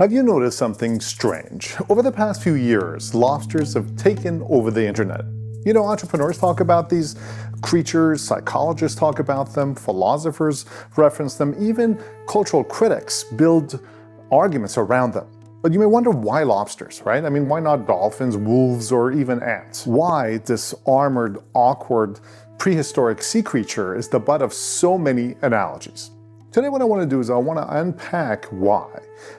Have you noticed something strange? Over the past few years, lobsters have taken over the internet. You know, entrepreneurs talk about these creatures, psychologists talk about them, philosophers reference them, even cultural critics build arguments around them. But you may wonder why lobsters, right? I mean, why not dolphins, wolves, or even ants? Why this armored, awkward, prehistoric sea creature is the butt of so many analogies? Today what I want to do is I want to unpack why.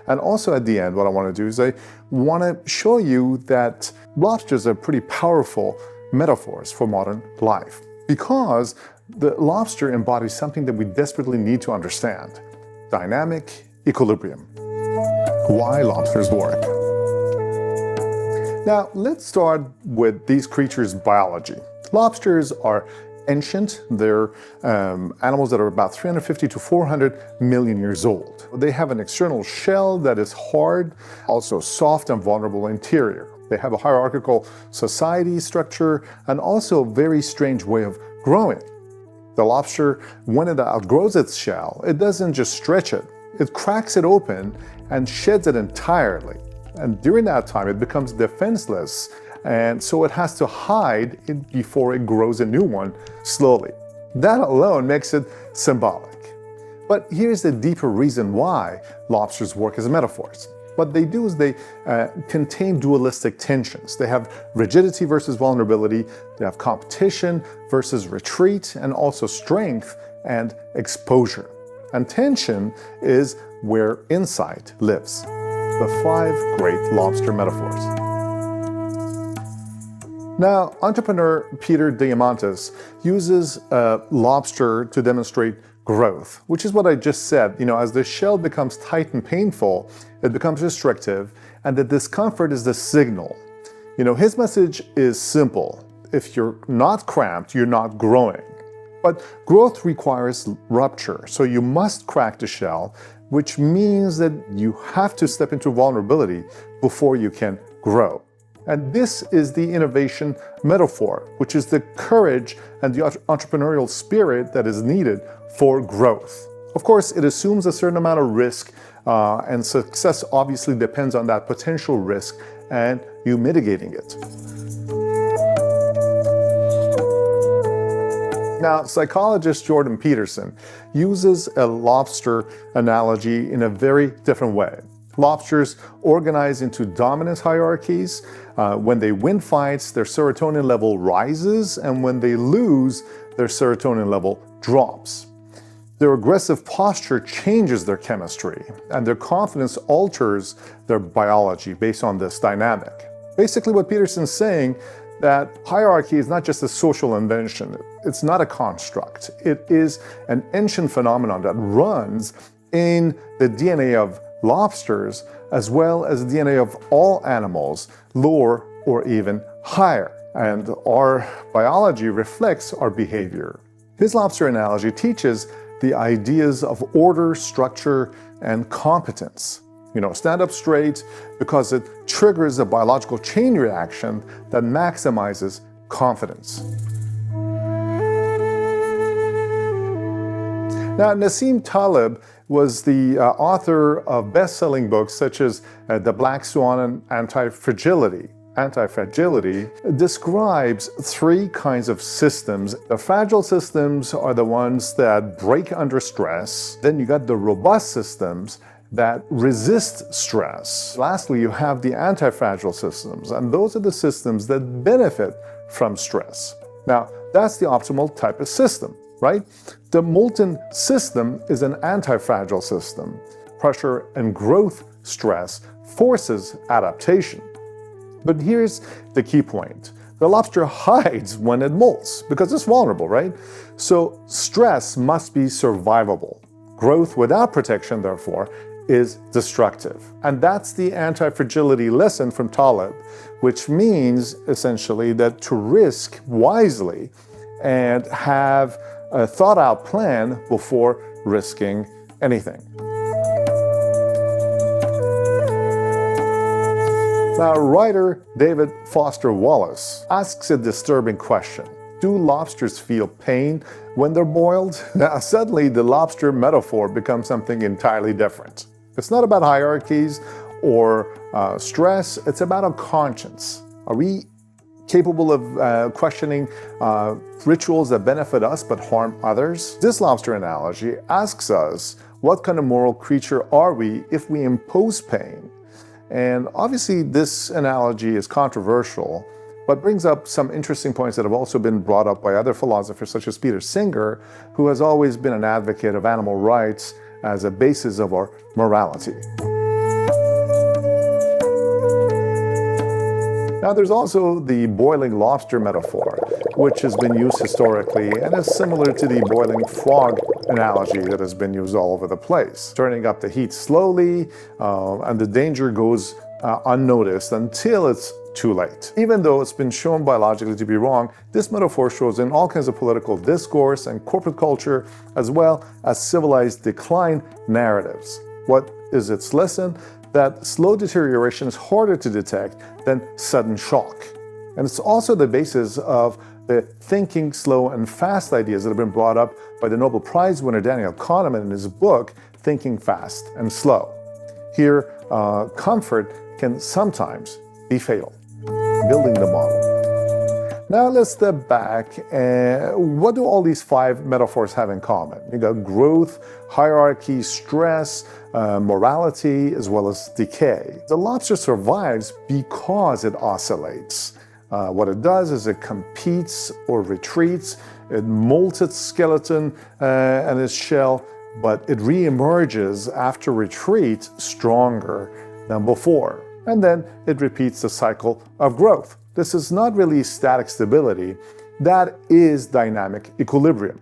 And also at the end what I want to do is I want to show you that lobsters are pretty powerful metaphors for modern life. Because the lobster embodies something that we desperately need to understand. Dynamic equilibrium. Why lobsters work. Now let's start with these creatures' biology. Lobsters are ancient. They're animals that are about 350 to 400 million years old. They have an external shell that is hard, also soft and vulnerable interior. They have a hierarchical society structure and also a very strange way of growing. The lobster, when it outgrows its shell, it doesn't just stretch it. It cracks it open and sheds it entirely. And during that time, it becomes defenseless. And so it has to hide before it grows a new one slowly. That alone makes it symbolic. But here's the deeper reason why lobsters work as metaphors. What they do is they contain dualistic tensions. They have rigidity versus vulnerability, they have competition versus retreat, and also strength and exposure. And tension is where insight lives. The 5 great lobster metaphors. Now, entrepreneur Peter Diamandis uses a lobster to demonstrate growth, which is what I just said. You know, as the shell becomes tight and painful, it becomes restrictive, and the discomfort is the signal. You know, his message is simple. If you're not cramped, you're not growing. But growth requires rupture, so you must crack the shell, which means that you have to step into vulnerability before you can grow. And this is the innovation metaphor, which is the courage and the entrepreneurial spirit that is needed for growth. Of course, it assumes a certain amount of risk, and success obviously depends on that potential risk and you mitigating it. Now, psychologist Jordan Peterson uses a lobster analogy in a very different way. Lobsters organize into dominance hierarchies. When they win fights, their serotonin level rises, and when they lose, their serotonin level drops. Their aggressive posture changes their chemistry, and their confidence alters their biology based on this dynamic. Basically, what Peterson's saying that hierarchy is not just a social invention. It's not a construct. It is an ancient phenomenon that runs in the DNA of lobsters as well as the DNA of all animals, lower or even higher. And our biology reflects our behavior. His lobster analogy teaches the ideas of order, structure, and competence. You know, stand up straight because it triggers a biological chain reaction that maximizes confidence. Now, Nassim Taleb was the author of best-selling books such as The Black Swan and Antifragility. Antifragility describes 3 kinds of systems. The fragile systems are the ones that break under stress. Then you got the robust systems that resist stress. Lastly, you have the anti-fragile systems, and those are the systems that benefit from stress. Now, that's the optimal type of system, right? The molten system is an anti-fragile system. Pressure and growth stress forces adaptation. But here's the key point. The lobster hides when it molts because it's vulnerable, right? So stress must be survivable. Growth without protection, therefore, is destructive. And that's the anti-fragility lesson from Taleb, which means essentially that to risk wisely and have a thought-out plan before risking anything. Now, writer David Foster Wallace asks a disturbing question. Do lobsters feel pain when they're boiled? Now, suddenly the lobster metaphor becomes something entirely different. It's not about hierarchies or stress, it's about our conscience. Are we capable of questioning rituals that benefit us but harm others? This lobster analogy asks us, what kind of moral creature are we if we impose pain? And obviously this analogy is controversial, but brings up some interesting points that have also been brought up by other philosophers such as Peter Singer, who has always been an advocate of animal rights as a basis of our morality. Now there's also the boiling lobster metaphor, which has been used historically and is similar to the boiling frog analogy that has been used all over the place. Turning up the heat slowly, and the danger goes unnoticed until it's too late. Even though it's been shown biologically to be wrong, this metaphor shows in all kinds of political discourse and corporate culture, as well as civilized decline narratives. What is its lesson? That slow deterioration is harder to detect than sudden shock. And it's also the basis of the thinking slow and fast ideas that have been brought up by the Nobel Prize winner Daniel Kahneman in his book, Thinking Fast and Slow. Here, comfort can sometimes be fatal. Building the model. Now let's step back. What do all these 5 metaphors have in common? You got growth, hierarchy, stress, morality, as well as decay. The lobster survives because it oscillates. What it does is it competes or retreats. It molts its skeleton and its shell, but it reemerges after retreat stronger than before. And then it repeats the cycle of growth. This is not really static stability. That is dynamic equilibrium.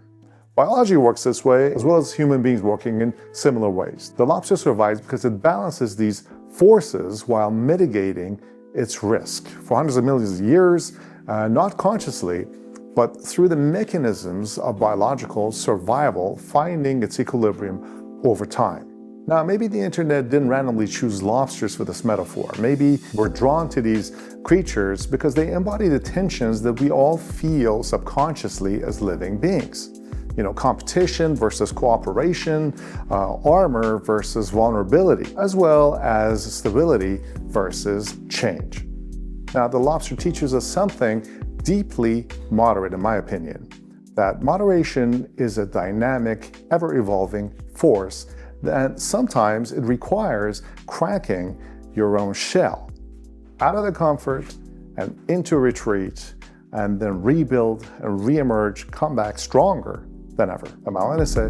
Biology works this way, as well as human beings working in similar ways. The lobster survives because it balances these forces while mitigating its risk. For hundreds of millions of years, not consciously, but through the mechanisms of biological survival, finding its equilibrium over time. Now, maybe the internet didn't randomly choose lobsters for this metaphor. Maybe we're drawn to these creatures because they embody the tensions that we all feel subconsciously as living beings. You know, competition versus cooperation, armor versus vulnerability, as well as stability versus change. Now, the lobster teaches us something deeply moderate, in my opinion, that moderation is a dynamic, ever-evolving force, that sometimes it requires cracking your own shell out of the comfort and into retreat, and then rebuild and reemerge, come back stronger than ever. I'm Nasseh,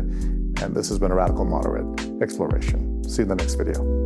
and this has been a Radical Moderate Exploration. See you in the next video.